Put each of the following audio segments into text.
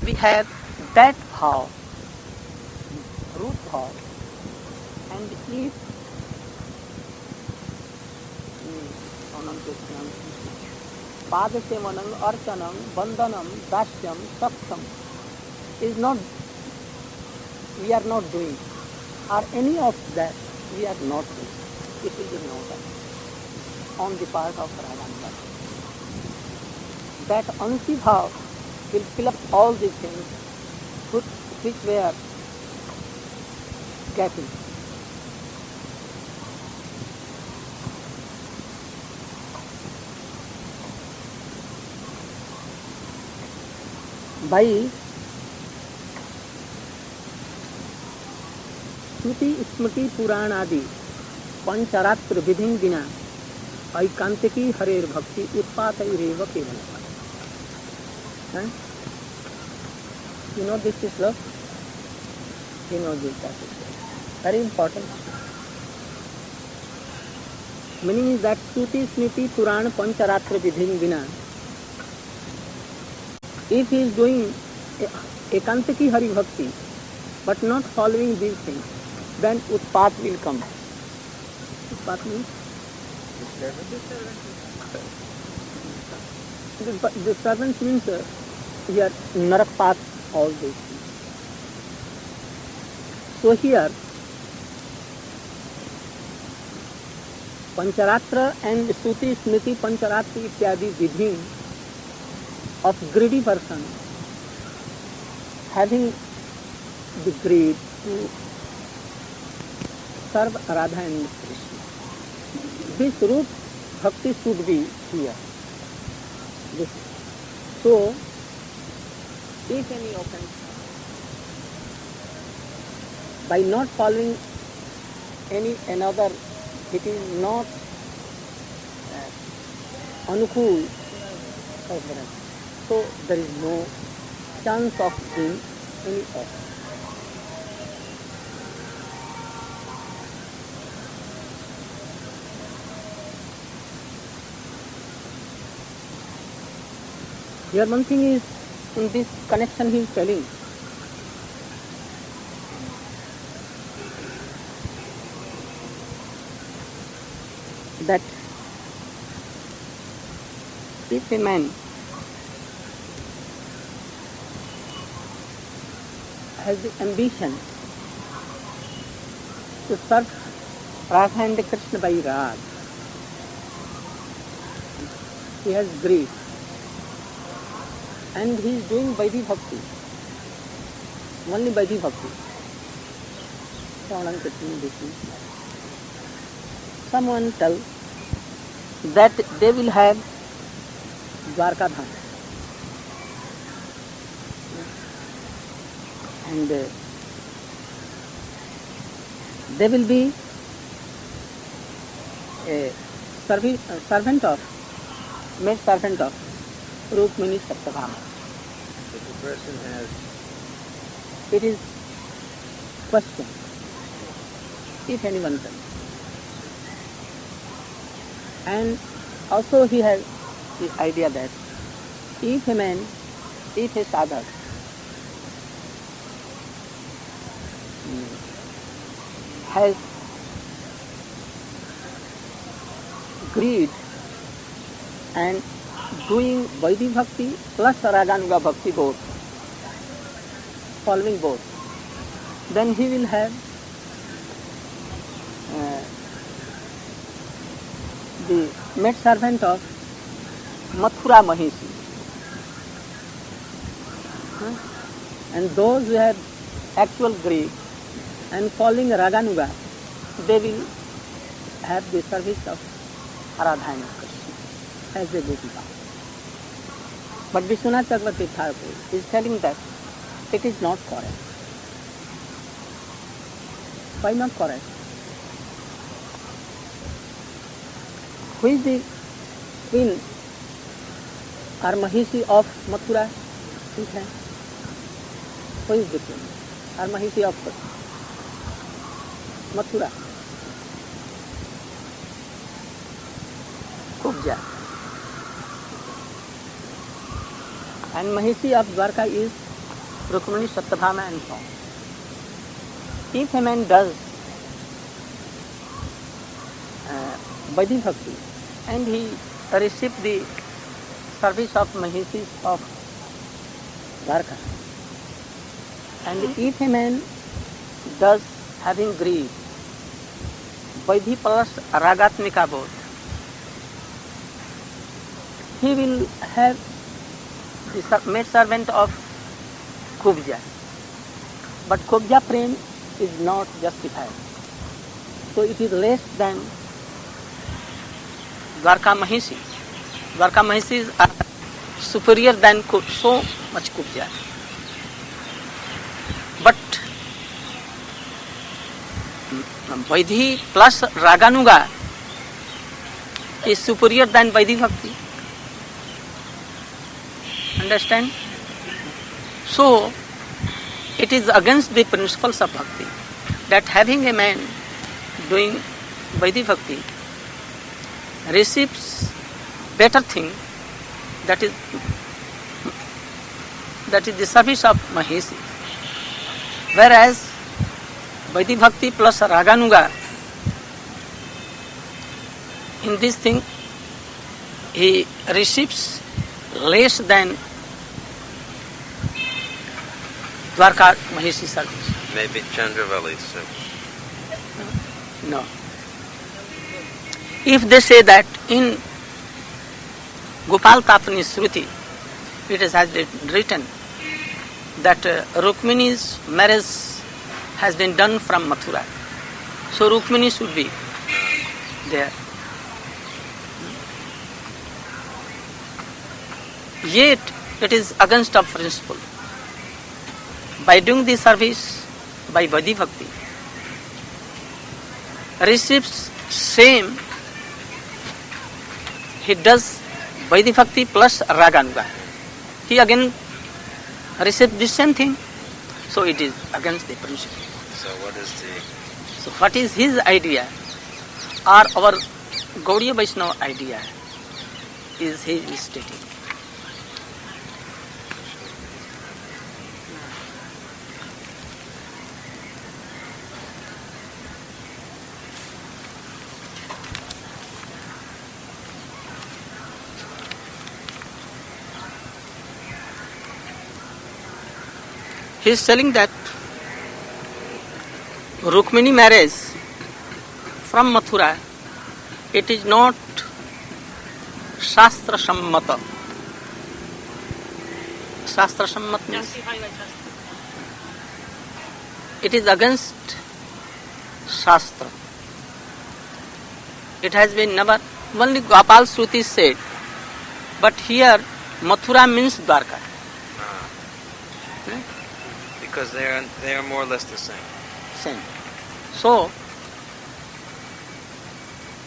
we have that bhav, root bhav, and if Padasevanam, Archanam, Bandhanam, Dasyam, Saksam is not, we are not doing, or any of that we are not doing. It will be noted on the part of Radhanuga. That Ansi Bhav will fill up all these things which we are getting. By श्रुति स्मृति पुराण आदि पंचरात्र विधि बिना ऐकांतिकी हरेर भक्ति उत्पातैरेव केवल. You know this is love. You know this is very important. Meaning is that Shruti Smriti Puran Pancharatra Vidhin Vina, if he is doing Ekantaki Hari Bhakti but not following these things, then Utpat will come. Utpat means disturbance means here Narakpat, all these things. So here Pancharatra and Shruti Smriti Pancharatra ityadi vidhi of greedy person having the greed to serve Radha and Krishna. This root bhakti should be here. So, if any offense, by not following any another, it is not anukul. So there is no chance of doing any offense. Here one thing is, in this connection he is telling, that if a man has the ambition to serve Radha and Krishna by Rag, he has greed, and he is doing Vaidhi Bhakti, only Vaidhi Bhakti. Someone tell that they will have Dwarka Dham, and they will be a servant of, maid servant of Rukmini Satyabhama. If a person has, it is question, if anyone can. And also he has the idea that if a man, if a sadhak has greed and doing Vaidhi Bhakti plus Raganuga Bhakti both, following both, then he will have the maid servant of Mathura Mahisi. And those who have actual greed and following Raganuga, they will have the service of Radha and Krishna as they go to God. But Vishwanath Chakravarti Thakur is telling that it is not correct. Why not correct? Who is the queen or Mahisi of Mathura? Who is the queen or Mahisi of Mathura? Kubja. And Mahisi of Dwarka is Rukmini, Satyabhama and so on. If a man does Vaidhi Bhakti and he receives the service of Mahisis of Dwarka, and if a man does having greed, Vaidhi plus Ragatmika both, he will have the maid servant of Kubja. But Kubja prem is not justified. So it is less than Dwarka Mahisi. Dwarka Mahisis are superior than so much Kubja. But Vaidhi plus Raganuga is superior than Vaidhi Bhakti. Understand? So, it is against the principles of Bhakti that having a man doing Vaidhi Bhakti receives better thing, that is the service of Mahisi. Whereas Vaidhi Bhakti plus Raganuga, in this thing he receives less than Dwarka Mahisi service. Maybe Chandravali service. No. If they say that in Gopal Tapani Shruti, it has been written that Rukmini's marriage has been done from Mathura. So Rukmini should be there. Yet it is against our principle. By doing the service by Vaidhi Bhakti, receives same, he does Vaidhi Bhakti plus Raganuga. He again receives the same thing. So it is against the principle. So what is his idea or our Gaudiya Vaishnava idea is he is stating. He is telling that Rukmini marriage from Mathura, it is not Shastra Sammata. Shastra Sammata means it is against Shastra. It has been never, only Gopal Shruti said, but here Mathura means Dwarka. because they are more or less the same. Same. So,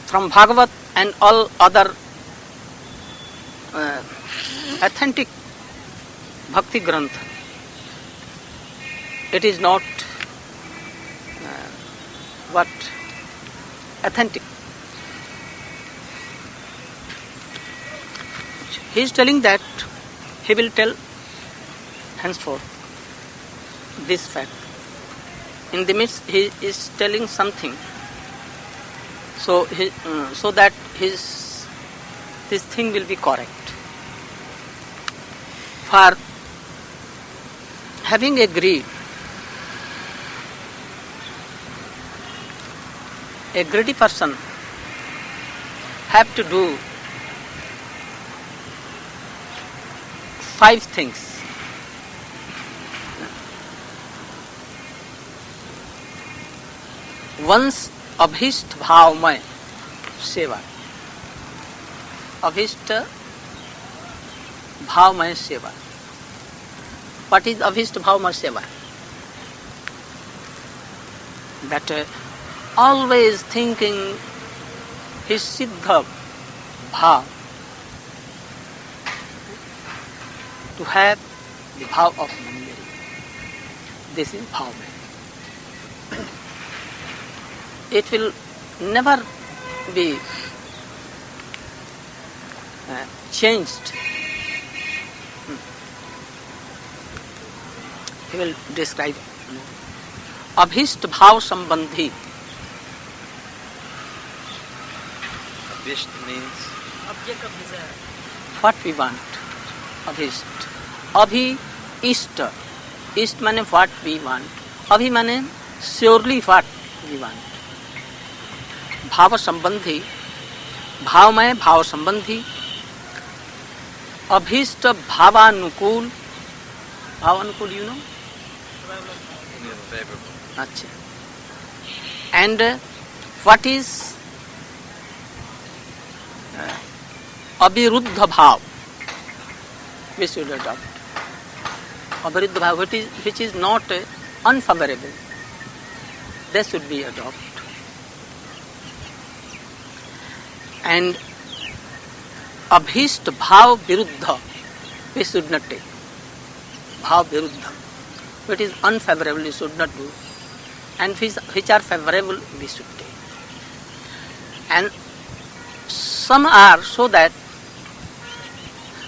from Bhagavat and all other authentic Bhakti Grantha, it is not authentic. He is telling that he will tell henceforth this fact. In the midst he is telling something, so that this thing will be correct. For having a greed, a greedy person have to do 5 things. Once abhisht bhavmay seva. Abhisht bhavmay seva. What is abhisht bhavmay seva? That always thinking his siddha bhav, to have the bhav of Manjari. This is bhavmay. It will never be changed. he will describe. Abhishta bhav sambandhi. Abhisht means Object of desire. What we want. Abhishta. Abhi ishta. Ishta mane what we want. Abhi mane surely what we want. भाव संबंधी, भावमय भाव संबंधी, अभीष्ट भावानुकूल, भावानुकूल you know? favorable. अच्छा. And what is अविरुद्ध भाव? We should adopt. अविरुद्ध भाव which is not unfavorable. They should be adopted. And abhishta bhav viruddha we should not take. Bhav viruddha, which is unfavorable we should not do, and which are favorable we should take. And some are so that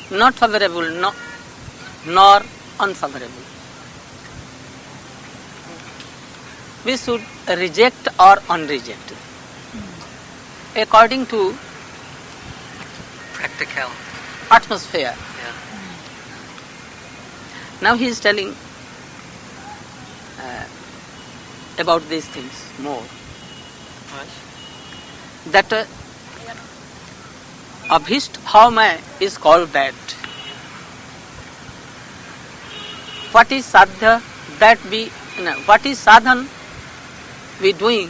not favorable nor unfavorable. We should reject or unreject according to Practical. atmosphere. Yeah. Now he is telling about these things more. That abhishta bhavamaya is called that. What is sadhya that what is sadhan we doing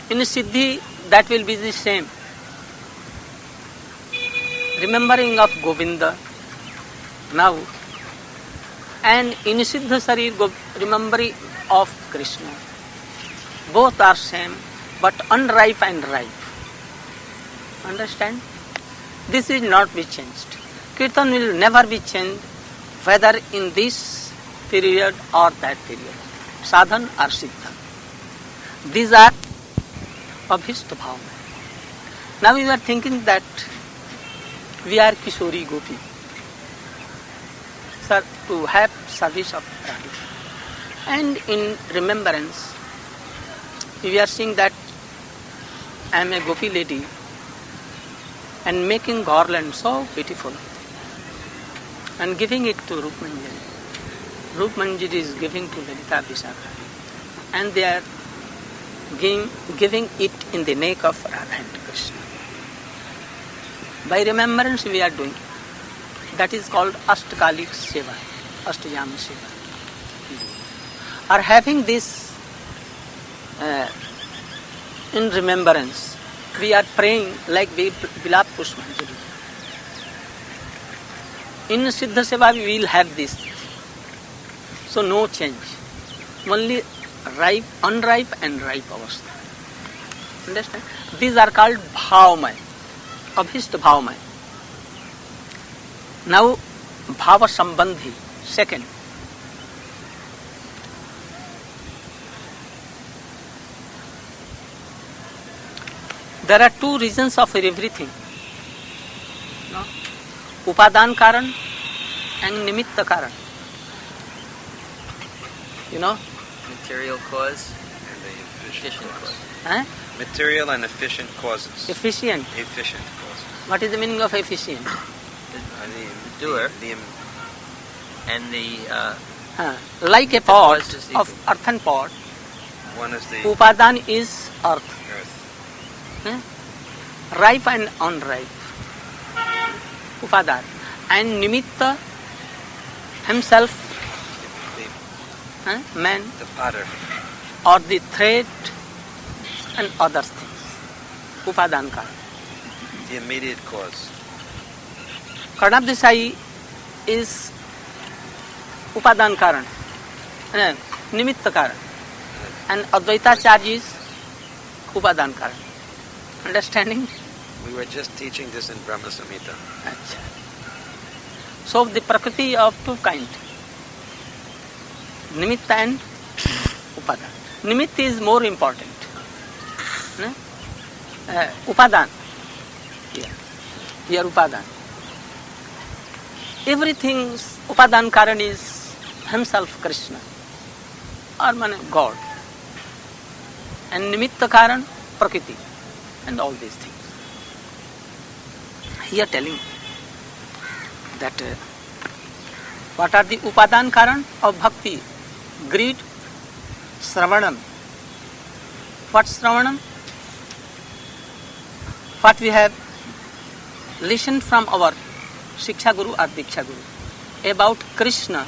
in siddhi, that will be the same. Remembering of Govinda now, and in Siddha Sarir remembering of Krishna. Both are same, but unripe and ripe. Understand? This will not be changed. Kirtan will never be changed, whether in this period or that period. Sadhan or Siddha. These are abhishta bhavamaya. Now you are thinking that we are Kishori Gopi, sir, to have service of Radha. And in remembrance, we are seeing that I am a Gopi lady and making garland so beautiful and giving it to Rup Manjari. Rup Manjari is giving to Lalita Vishakha, and they are giving it in the neck of Radha and Krishna. By remembrance we are doing. That is called Ashtakalik Seva, Ashtayama Seva. Or having this in remembrance, we are praying like Vilap Pushpanjali. In Siddha Seva we will have this. So no change. Only ripe, unripe and ripe avastha. Understand? These are called bhavamaya. Abhishta bhavamaya. Now, bhava sambandhi, second. There are two reasons of everything. No? Upadan karan and nimitta karan. You know? Material cause And the efficient efficient cause. cause. Material and efficient causes. Efficient. Efficient causes. What is the meaning of efficient? The doer and the Like a pot cause is of equal. earthen pot, one is the upadan is earth. earth. Ripe and unripe. Upadan. And nimitta himself, man, The potter. or the thread and other things. Upadan karan. The immediate cause. Karnab Desai is upadan karan, nimitta karan, and Advaitacharya is upadan karan. Understanding? We were just teaching this in Brahma Samhita. Achha. So the Prakriti of two kinds, nimitta and upadan. Nimitta is more important. Upadan. Here upadan. Everything's upadan karan is himself Krishna or God, and nimitta karan prakriti and all these things. Here telling that what are the upadan karan of bhakti? Greed, Sravanam. What Sravanam? What we have listened from our Shiksha Guru or Diksha Guru about Krishna.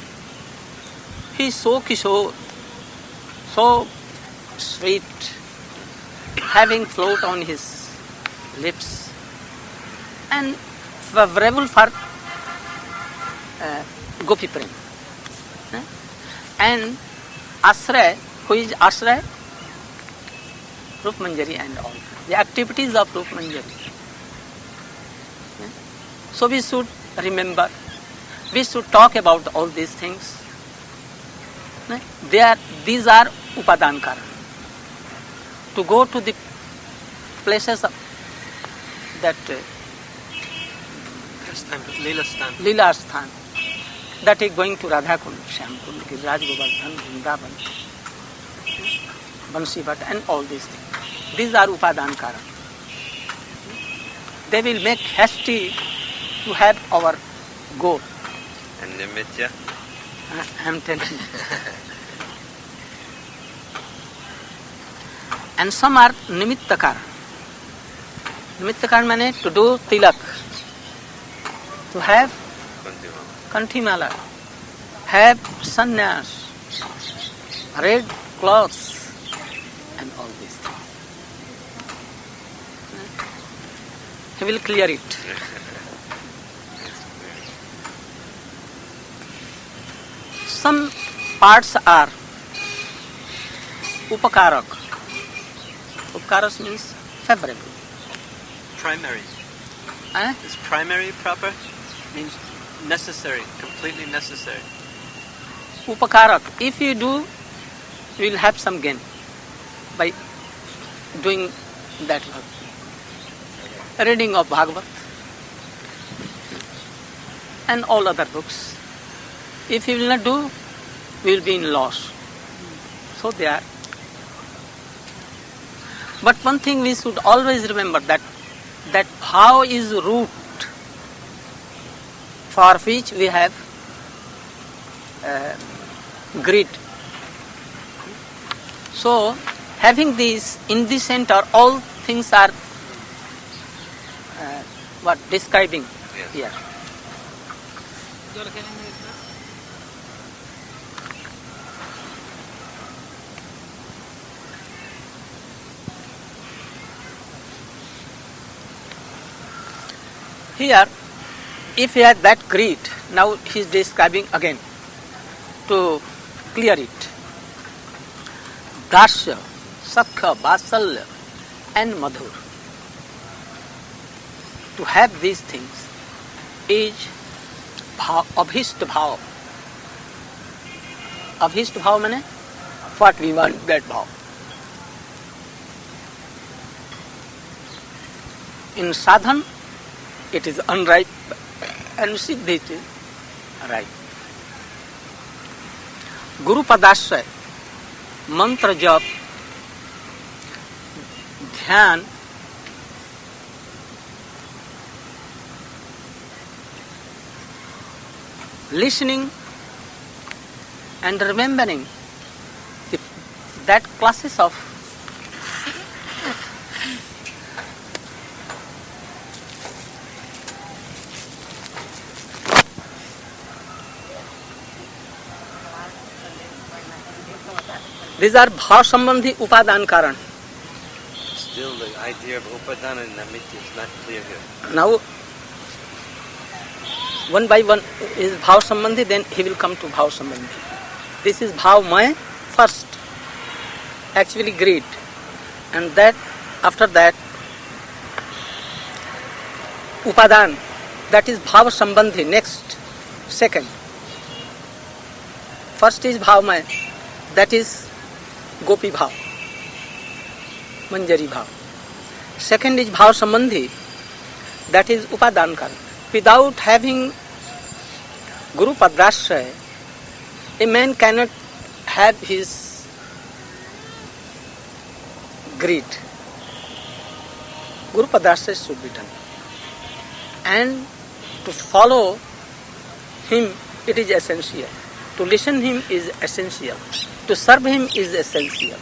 He is so kishore, so sweet, having float on his lips and favorable for Gopi Prem. And Asray, who is Asray? Rup Manjari and all. The activities of Rup Manjari. So we should remember, we should talk about all these things. These are upadan karan. To go to the places of that Leela Sthan, that is going to Radha Kund, Shyam Kund, Giriraj Govardhan, Vrindavan, Bansi Bhat and all these things. These are upadan karan. They will make hasty to have our goal. And nimitya? I am telling you. And some are nimitta karan. Nimitta karan means to do tilak, to have kanthimala, have sannyas, red clothes, and all these things. He will clear it. Some parts are upakarak. Upakaras means favorable. Primary. Is primary proper? Means necessary, completely necessary. Upakarak. If you do, you will have some gain by doing that work. Reading of Bhagavad and all other books. If you will not do, you will be in loss. So they are. But one thing we should always remember, that bhav is root for which we have greed. So having this in the center, all things are describing here. Here, if he had that greed, now he is describing again to clear it. Dasya, Sakha, Vasalya and Madhur. To have these things is abhishta bhav. Abhishta bhav means what we want, that bhav. In sadhan, it is unripe, and siddhi it is ripe. Guru Padasray, mantra jap, dhyan, listening and remembering that classes of these are bhav sambandhi upadan karan. Still the idea of upadana and nimitya is not clear here. Now, one by one is bhav sambandhi, then he will come to bhav sambandhi. This is bhav maya first, actually greed, and that after that upadan, that is bhav sambandhi, next, second. First is bhav maya, that is gopi bhav, manjari bhav. Second is bhav sambandhi, that is upadan karan. Without having Guru Padrashray, A man cannot have his greed. Guru Padasya should be done. And to follow him, it is essential. To listen him is essential. To serve him is essential.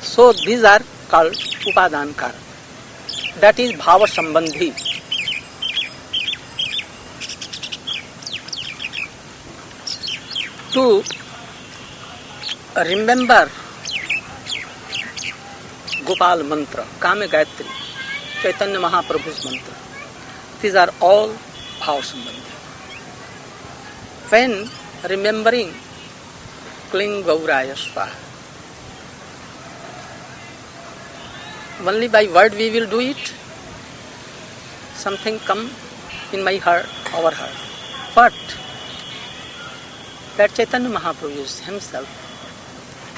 So these are called Upadhankara. That is Bhava Sambandhi. To remember Gopal Mantra, Kame Gayatri, Chaitanya Mahaprabhu's mantra. These are all Bhava Sambandhi. When remembering Kling Gauraya Swaha, only by word we will do it. Something come in my heart, our heart. But that Chaitanya Mahaprabhu is himself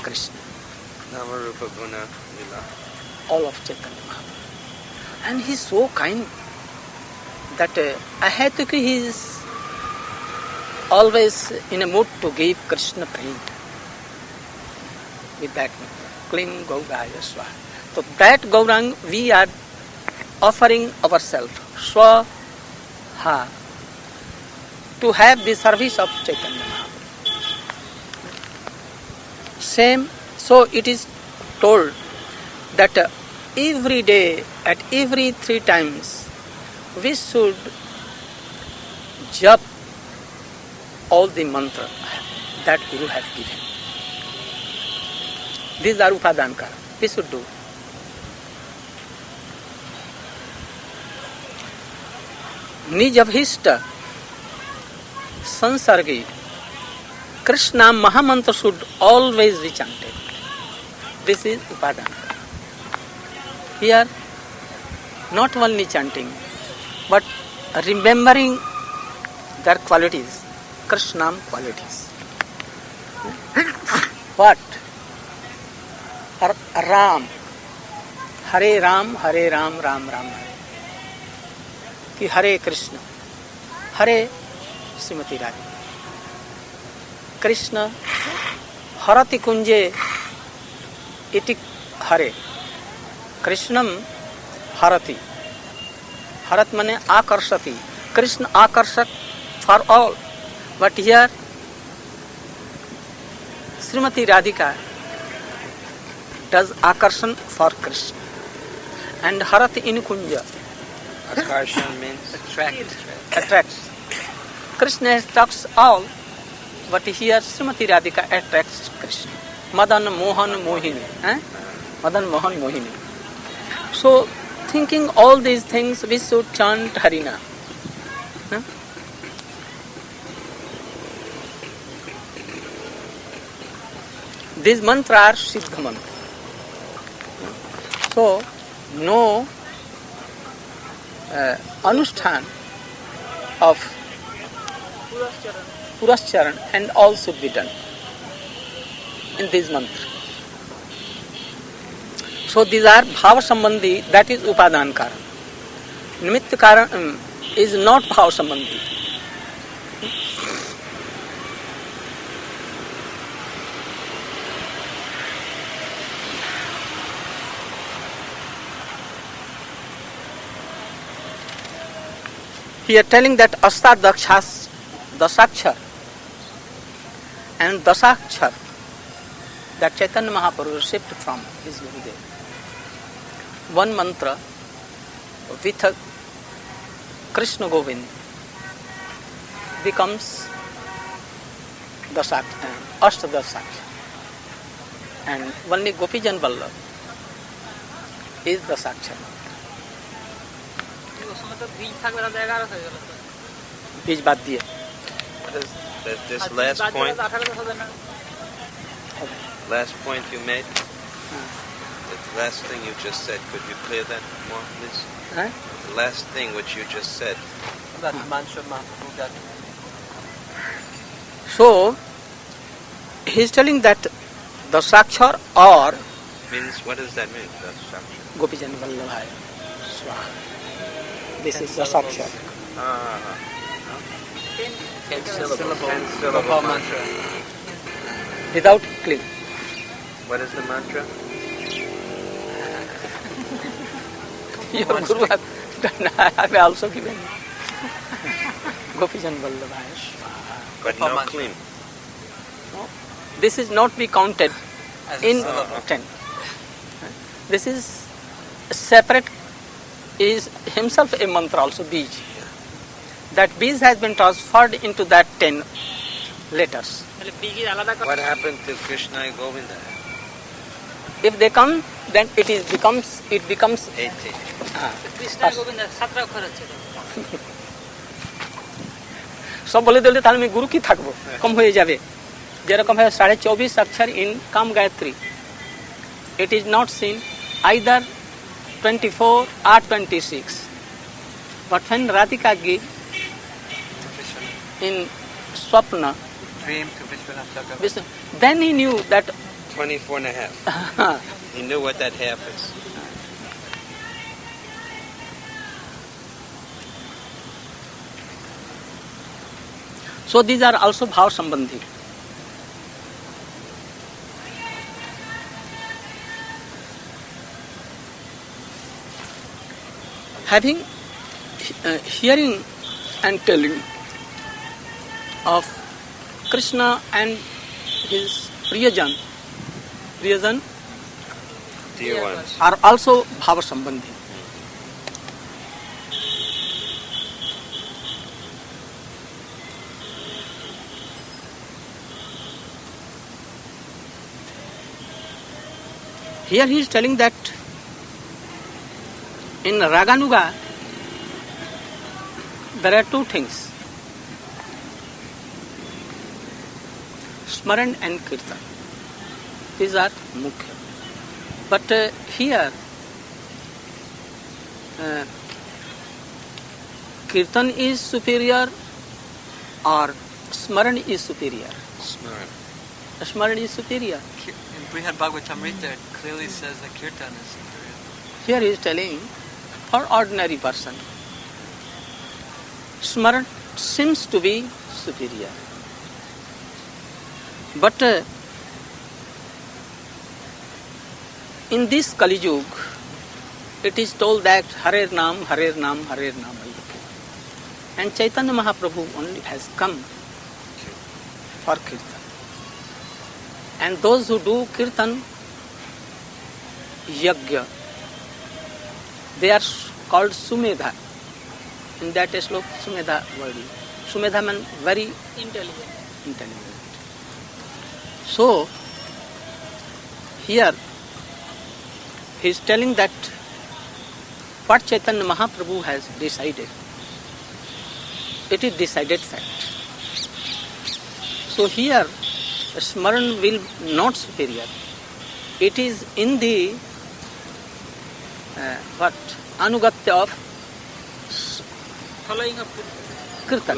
Krishna. Namarupa Guna Lila. All of Chaitanya Mahaprabhu. And he is so kind that Ahatuki he is always in a mood to give Krishna prema. With that Kling Gauraya Swaha. So that Gaurang we are offering ourselves, Swaha, to have the service of Chaitanya Mahaprabhu. Same, so it is told that every day, at every 3 times, we should jap all the mantra that Guru has given. These are Upadhankara. We should do. निज अभीष्ट संसर्गी Krishna Mahamantra should always be chanted. This is Upadhankara. Here, not only chanting, but remembering their qualities, Krishnam qualities. What? Ram, Hare Ram, Ram Ram Hare. कि हरे कृष्ण, हरे श्रीमती राधिका, कृष्ण हरति कुंजे इति हरे, कृष्णम हरति, हरत माने आकर्षति, कृष्ण आकर्षक for all, but here Shrimati Radhika does आकर्षण for Krishna and हरति इन कुंज. Akarshan means attracts. Krishna attracts all, but here Srimati Radhika attracts Krishna. Madan Mohan Mohini. Madan Mohan Mohini. So, thinking all these things, we should chant Harina. These mantras are Siddha mantra. So, no Anushthan of Purascharan and all should be done in these mantras. So these are Bhava Sambandhi, that is Upadhankara. Nimitta Karan is not Bhava Sambandhi. He is telling that Astadakshas, Dasakshar and Dasakshar that Chaitanya Mahaprabhu received from his Gurudev. One mantra with Krishna Govind becomes Ashtadasakshar, and only Gopijan Vallabh is Dasakshar. बीज बात दिए. This last point you made, the last thing you just said, could you clear that more, please? The last thing which you just said. So, he is telling that the Sakshar or means, what does that mean? The Sakshar. Gopijan Vallabhaya Swaha. This is the Sakshar. 10 syllable mantra. without cling. What is the mantra? Your Guru have done, I have also given. Gopijan Vallabhaya Swaha. But no clean. No, this is not be counted As in syllable. 10. This is separate, is himself a mantra also, bij. That bij has been transferred into that 10 letters. What happened to Krishna and Govinda? If they come, then it becomes 80. Krishna Govinda 17 অক্ষর হচ্ছে সব বলে দিলে তাহলে আমি গুরু কি থাকবো, কম হয়ে যাবে। যেরকম হয় 24.5 অক্ষর ইন কাম Gayatri, it is not seen either 24 or 26. But when Radhika gave in Swapna, Dream to Vishwanath. then he knew that 24 and a half. He knew what that half is. so these are also bhav sambandhi. Having hearing and telling of Krishna and his Priyajan Dear ones. are also bhava sambandhi. Here he is telling that in Raganuga there are two things, Smaran and Kirtan. These are mukhya. But here Kirtan is superior or Smaran is superior? Smaran. Smaran is superior. In Brihad Bhagavatamrita, it clearly says that Kirtan is superior. Here he is telling, for ordinary person, Smaran seems to be superior. But in this Kali Yuga, it is told that Harer Nam, Harer Nam, Harer Nam. And Chaitanya Mahaprabhu only has come for Kirtan. And those who do Kirtan, Yagya, they are called Sumedha. In that slok, Sumedha word. Sumedha means very intelligent. So, here he is telling that what Chaitanya Mahaprabhu has decided, it is decided fact. So here, Smaran will not superior. It is in the anugatya of following up Kirtan.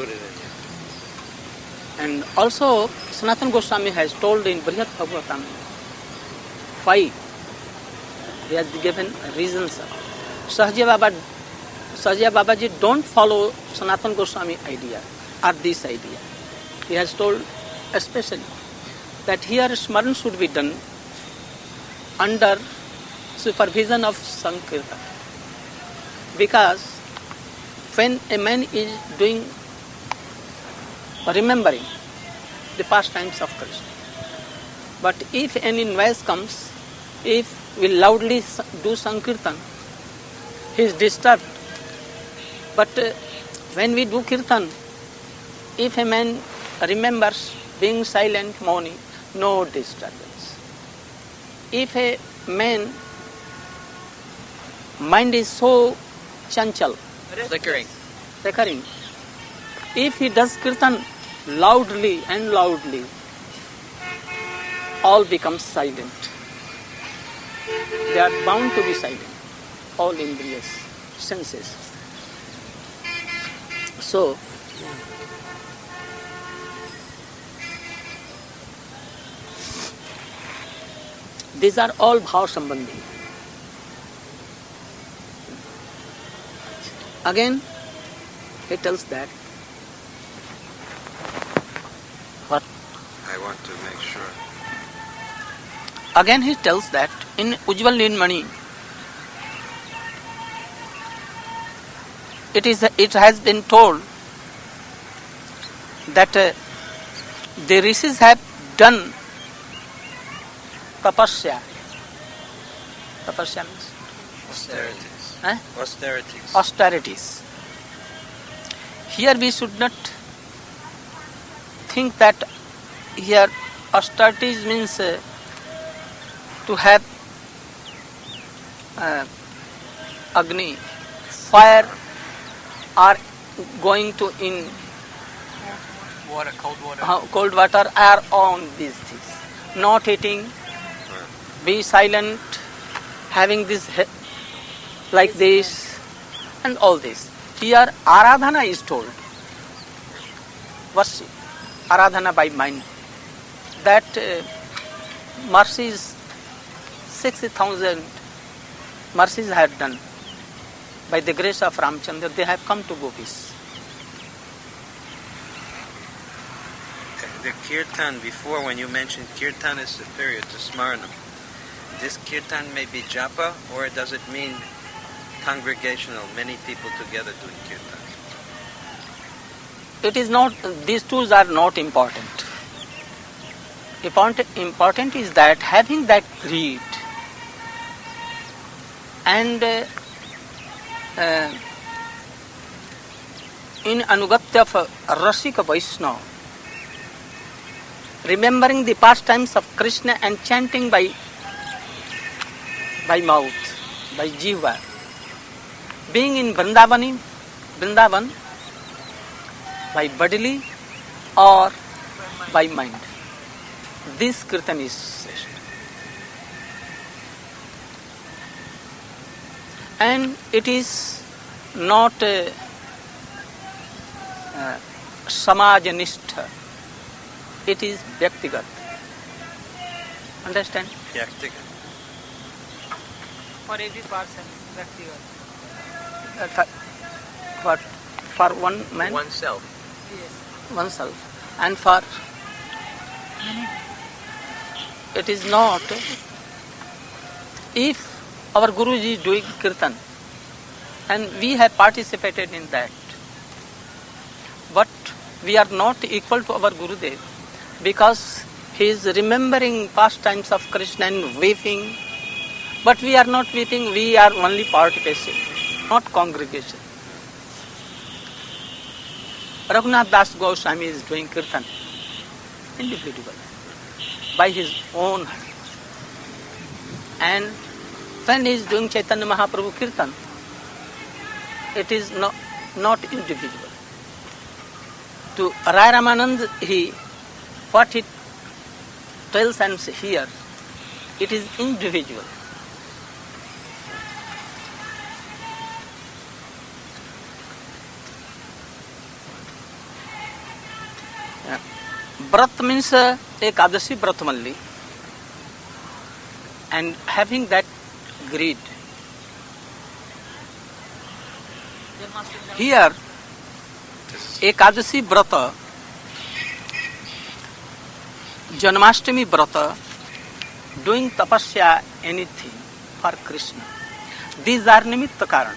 And also Sanatana Goswami has told in Brihad Bhagavatam why he has given reasons. Sahaja Babaji don't follow Sanatana Goswami idea or this idea. He has told especially that here Smaran should be done under supervision of Sankirtan. Because when a man is doing remembering the pastimes of Krishna, but if any noise comes, if we loudly do Sankirtan, he is disturbed. But when we do Kirtan, if a man remembers being silent, mouning, no disturbance. If a man mind is so chanchal, flickering, if he does Kirtan loudly, all becomes silent. They are bound to be silent, all indriyas, senses. So, these are all bhav sambandhi. Again, he tells that I want to make sure. again he tells that in Ujjwal Nilmani, it has been told that the rishis have done tapasya. Tapasya means Austerities. eh? Austerities. Austerities. Here we should not think that here austerities means to have agni, fire, or going to in Water, cold water. cold water, or on these things. Not eating, be silent, having this like this, and all this. Here Aradhana is told. Worship, Aradhana by mind. That mercies, 60,000 mercies have done. By the grace of Ramchandra, they have come to Gopis. The kirtan, before when you mentioned kirtan is superior to smaranam, this kirtan may be japa, or does it mean congregational, many people together doing kirtan? It is not, these tools are not important. Important is that having that greed and in Anugatya of Rasika Vaishnava, remembering the pastimes of Krishna and chanting by mouth, by jiva, being in Vrindavan by bodily or by mind. This kirtan is session. And it is not samajanistha. It is vyaktigat. Understand? Vyaktigat. For every person, Vyaktigat. What? For one man? Oneself. Yes. Oneself. And for it is not. If our Guruji is doing kirtan and we have participated in that, but we are not equal to our Gurudev because he is remembering pastimes of Krishna and weeping, but we are not weeping, we are only participation, not congregation. Raghunath Das Goswami is doing kirtan, individual, by his own hand. And when he is doing Chaitanya Mahaprabhu kirtan, it is not individual. To Rai Ramanand, what he tells and here, it is individual. Brat means Ekadashi Brat only, and having that greed. Here, Ekadashi Brata, Janmashtami Brata, doing tapasya, anything for Krishna. These are nimitta karan.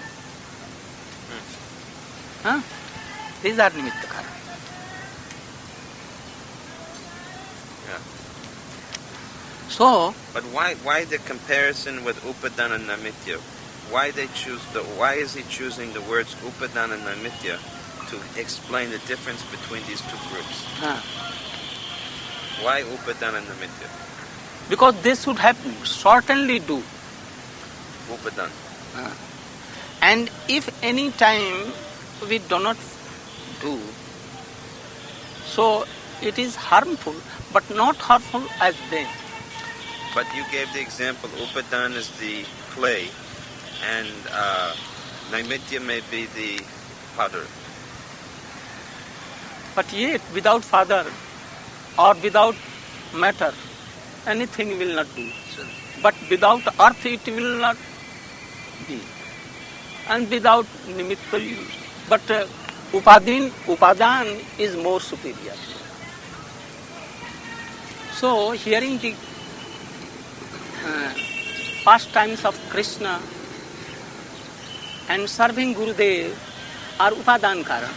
These are nimitta karan. So, but why the comparison with Upadana and Namitya? Why is he choosing the words Upadana and Namitya to explain the difference between these two groups? Why Upadana and Namitya? Because they should have certainly do. Upadana. And if any time we do not do, so it is harmful, but not harmful as them. But you gave the example, Upadan is the clay, and Naimitya may be the powder. But yet, without father or without matter, anything will not do. But without earth, it will not be. And without nimitta, but upadan is more superior. So, hearing the pastimes of Krishna and serving Gurudev are upadan karan,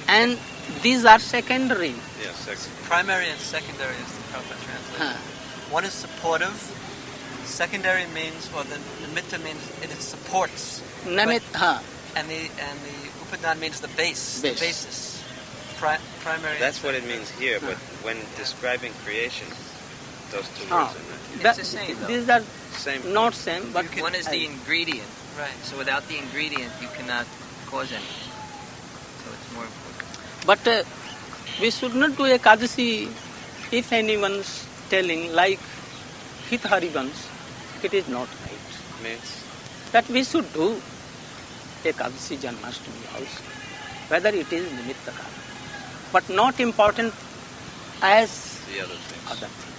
and these are secondary. Yes, Primary and secondary is the proper translation. One is supportive. Secondary means, or the nimitta means it supports. And the upadan means the base. The basis. Primary. That's what it means here, but when describing creation, those two words are not. It's the same, though. These are Same. not same, but One is the ingredient. Right. So without the ingredient, you cannot cause anything. So it's more important. But we should not do Ekadasi if anyone's telling, like Hit Harivans, it is not right. Means That we should do Ekadasi Janmashtami also, whether it is Nimitta Kara, but not important as the other things. other things.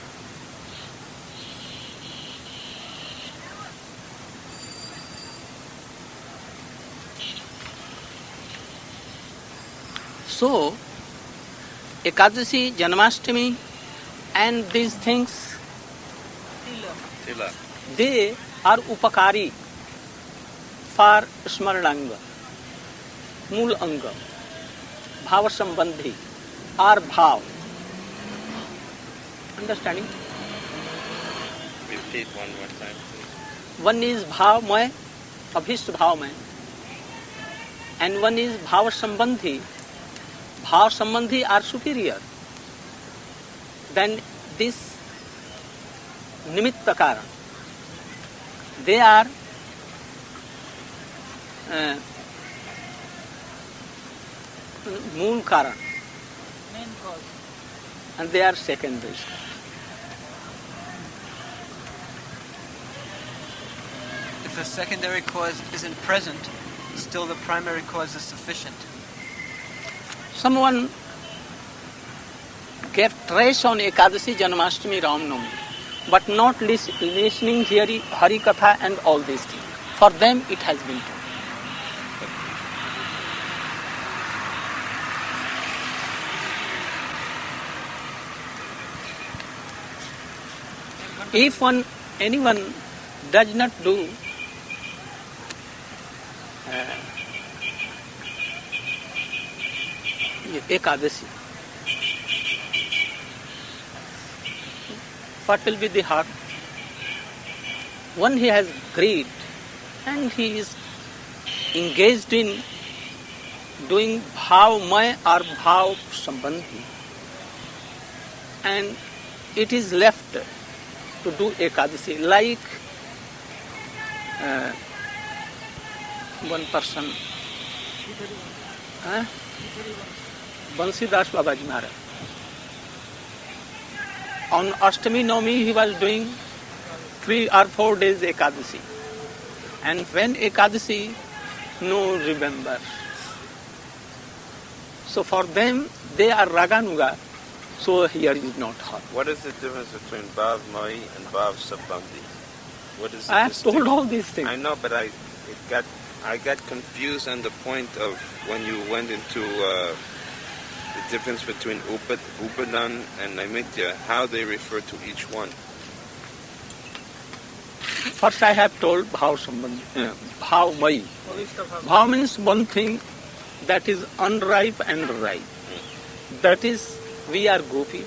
So, Ekadasi, Janmashtami, and these things, Tila. they are upakari for Smarananga, Mool Anga, Bhava Sambandhi, or Bhav. Understanding? Repeat one more time, please. One is Bhavmay, Abhishta Bhavmay, and one is Bhava Sambandhi. Bhav Sambandhi are superior than this Nimitta Karan. They are Mool Karan, Main cause. and they are secondary. If the secondary cause isn't present, still the primary cause is sufficient. Someone gave trace on Ekadasi, Janmashtami, Ramnavami, but not listening, hearing Hari Katha and all these things. For them it has been told. If anyone does not do Ekadasi, what will be the heart? One, he has greed and he is engaged in doing Bhavmay or Bhav Sambandhi, and it is left to do Ekadasi, like one person, Bansidas Babaji Maharaj. On Ashtami Navami he was doing 3 or 4 days Ekadasi. And when Ekadasi, no remember. So for them, they are Raganuga, so here is not hot. What is the difference between Bhav Mai and Bhav Sambandhi? What is the I have told distinction? all these things. I know, but I got confused on the point of when you went into the difference between Upadan and Naimitya, how they refer to each one. First I have told Bhav Sambandhi, Bhav Mai. Bhav means one thing that is unripe and ripe. That is, we are Gopi.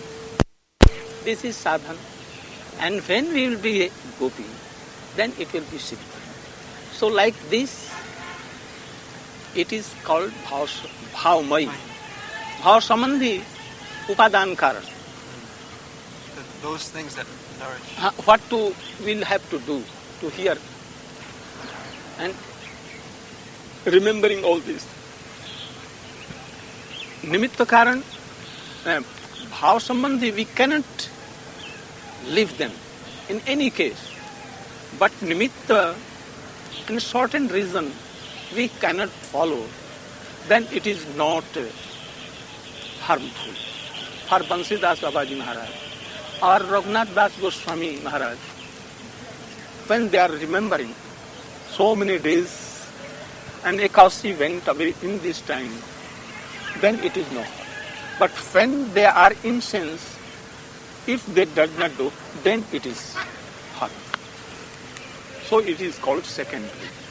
This is sadhan. And when we will be Gopi, then it will be Siddha. So like this, it is called Bhav Mai. Bhav Sambandhi, Upadan Karan. Those things that nourish. What we'll have to do to hear and remembering all this. Nimitta Karan, Bhav Sambandhi, we cannot leave them in any case. But Nimitta, in a certain reason, we cannot follow, then it is not harmful. For Bansidas Babaji Maharaj or Raghunath Das Goswami Maharaj, when they are remembering so many days and Ekadasi went away in this time, then it is not. But when they are in sense, if they does not do, then it is harmful. So it is called secondary.